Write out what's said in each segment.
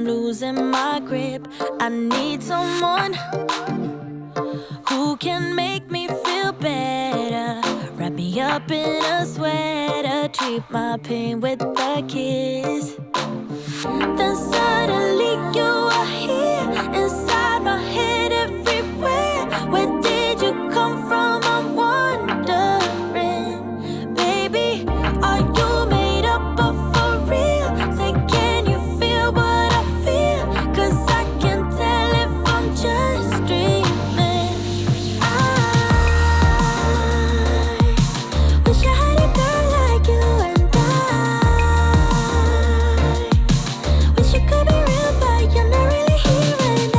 losing my grip. I need someone who can make me feel better. Wrap me up in a sweater, treat my pain with a kiss. Then suddenly you are here, inside my head everywhere. Where did you come from? I'm wondering, baby, are you made up of for real? Say, can you feel what I feel? 'Cause I can tell if I'm just dreaming. I wish I had a girl like you, and wish it could be real, but you're not really here. And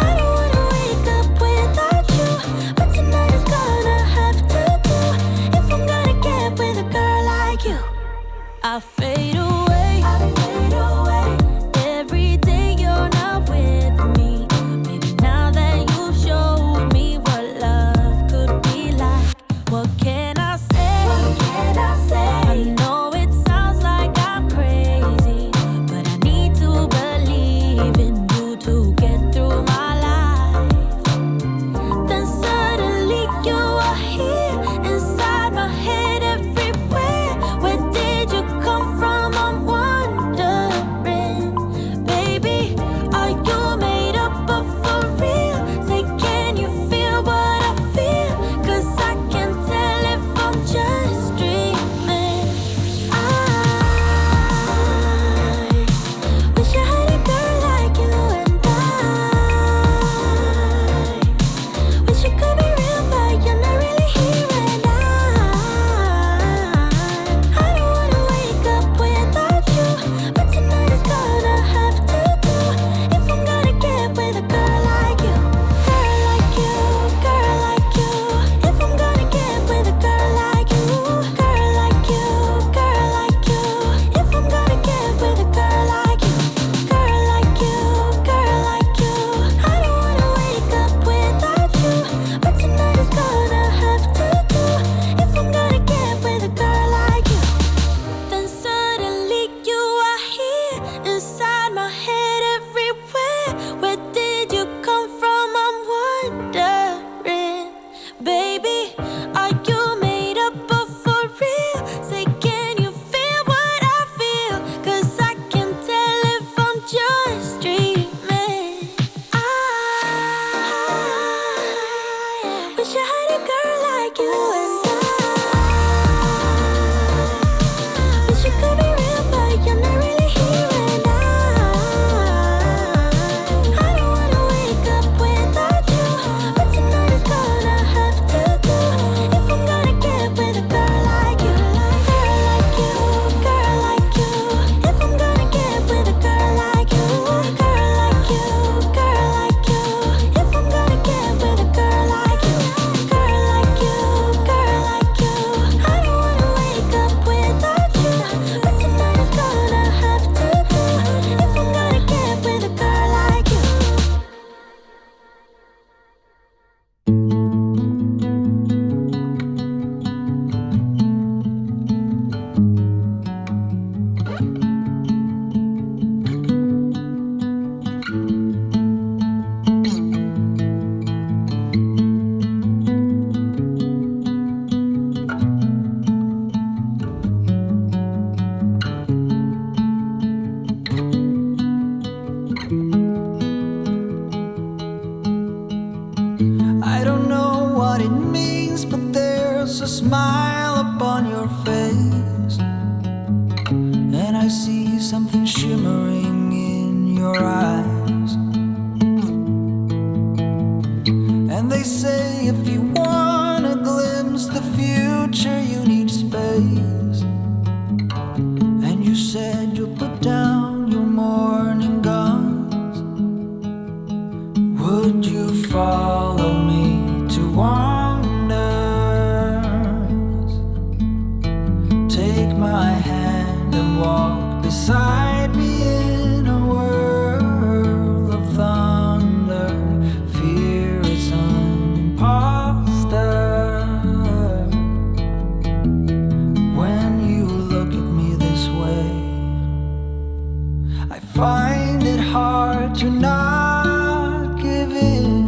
I don't wanna wake up without you, but tonight is gonna have to do. If I'm gonna get with a girl like you, I fade away. Every day you're not with me. Maybe now that you've showed me what love could be like, what can I say? I know it sounds like I'm crazy, but I need to believe in you to get through my life. Then suddenly you are here, inside my head everywhere. Where did you come from? I'm wondering, baby, are you made up of for real? Say, can you feel what I feel? 'Cause I can tell if I'm just dreaming. I wish I had a girl like you, and wish it could be real, but you're not really here. And I don't wanna wake up without you, but tonight is gonna have to do. If I'm gonna get with a girl like you, girl like you, girl like you. If I'm gonna get with a girl like you, girl like you, girl like you. If I'm gonna get with a girl like you, girl like you, girl like you. I don't wanna wake up without you, but tonight is gonna have to do. If I'm gonna get with a girl like you. Then suddenly you are here, inside my head everywhere. Where did you come from? I'm wondering, baby, are you made up of for real? Say, can you feel what I feel? 'Cause I can tell if I'm just dreaming. I wish I had a girl like you, and wish it could be real, but you're not really here. And I don't wanna wake up without you, but tonight is gonna have to do. If I'm gonna get with a girl like you, girl like you, girl like you. If I'm gonna get with a girl like you, girl like you, girl like you. If I'm gonna get with a girl like you, girl like you, girl like you. I don't wanna wake up without you, but tonight is gonna have to do. If I'm gonna get with a girl like you. I don't know what it means, but there's a smile upon your face, and I see something shimmering in your eyes. And they say if you wanna glimpse the future, you need space. And you said you'll put down your morning guns. Would you follow me to wonders? Take my hand and walk beside me in a world of thunder. Fear is an imposter. When find it hard to not give in.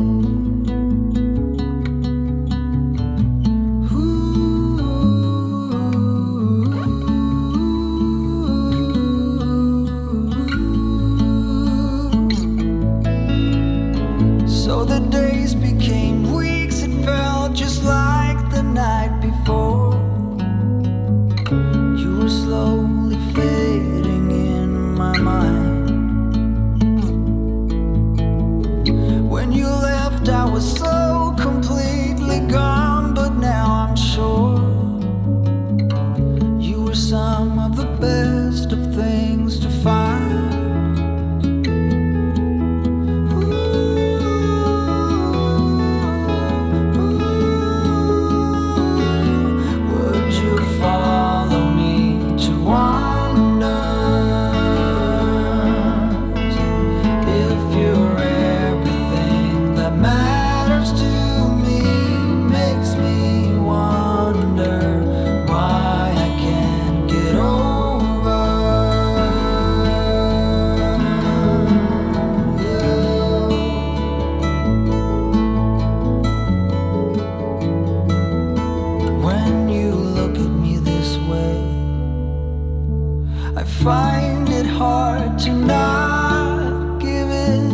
So the days became weeks, it felt just like the night before. You were slowly fading in my mind. When you left, I was so completely gone, but now I'm sure you were some of the best of things to find. Find it hard to not give in.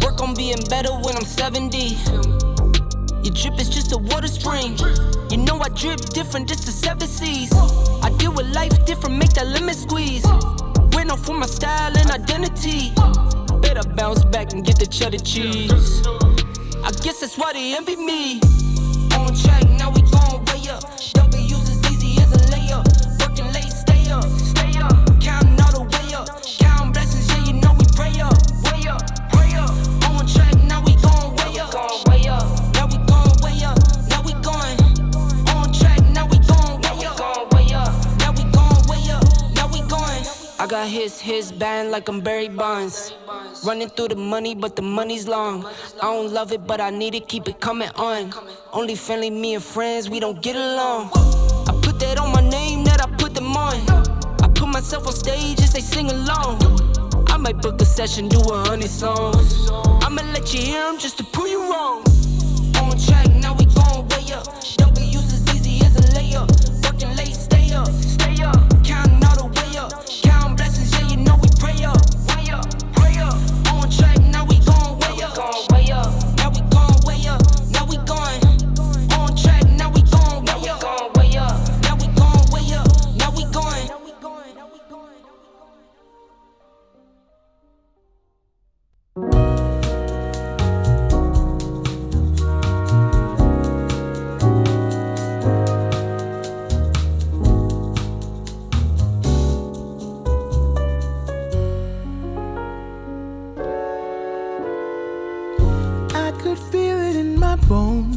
Work on being better when I'm 70. Your drip is just a water spring. You know I drip different, just the 7 seas. I deal with life different, make that lemon squeeze. Went off for my style and identity. Better bounce back and get the cheddar cheese. I guess that's why they envy me. On track, now we gon' way up. W's as easy as a layup. Working late, stay up. Counting all the way up. Counting blessings, yeah, you know we pray up. Way up, pray up. On track, now we gon' way up. Now we gon' way up. Now we going. On track, now we gon' way up. Now we gon' way up. Now we going. I got his band like I'm Barry Bonds. Running through the money, but the money's long. I don't love it, but I need it, keep it coming on. Only friendly, me and friends, we don't get along. I put that on my name, that I put them on. I put myself on stage and they sing along. I might book a session, do 100 songs. I'ma let you hear them just to prove you wrong. On track, now we gon' way up. W's as easy as a layup. Working late, stay up. Counting all the way up. Counting blessings, yeah, you know we pray up. On track, now we gon' way up. Now we gon' way up. Now we going. On track, now we gon' way up. Now we gon' way up. Now we going. I could feel it in my bones.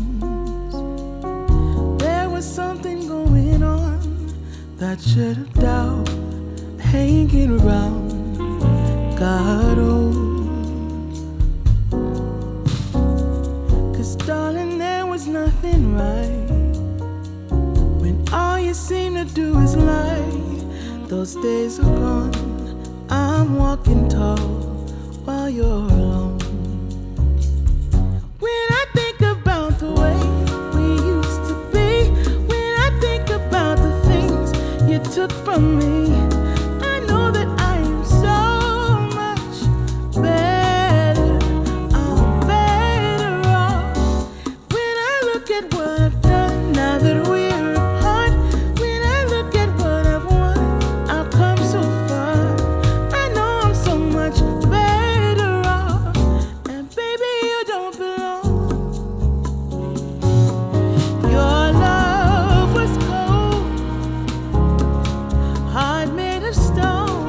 There was something going on. That shit of doubt hanging around. God, oh. 'Cause darling, there was nothing right when all you seem to do is lie. Those days are gone. I'm walking tall while you're alone. When I think took from me. I know that I am so much better. I'm better off when I look at what I've done now that we're apart. When I look at what I've won, I've come so far. I know I'm so much better off, and baby, you don't belong. Your love was cold, heart made of stone.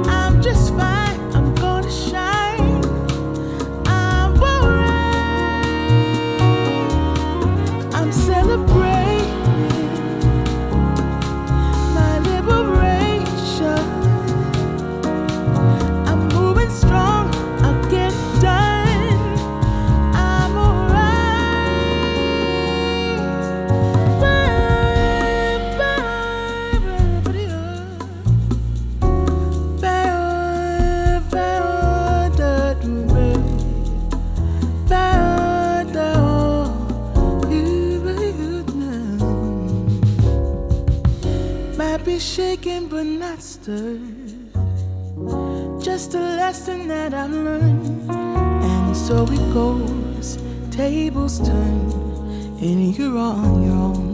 I'm just fine, I'm gonna shine. I'm alright. I'm celebrating my liberation. I'm moving strong, I'll get it done. I'm alright. Might be shaken but not stirred. Just a lesson that I've learned. And so it goes, tables turn, and you're on your own.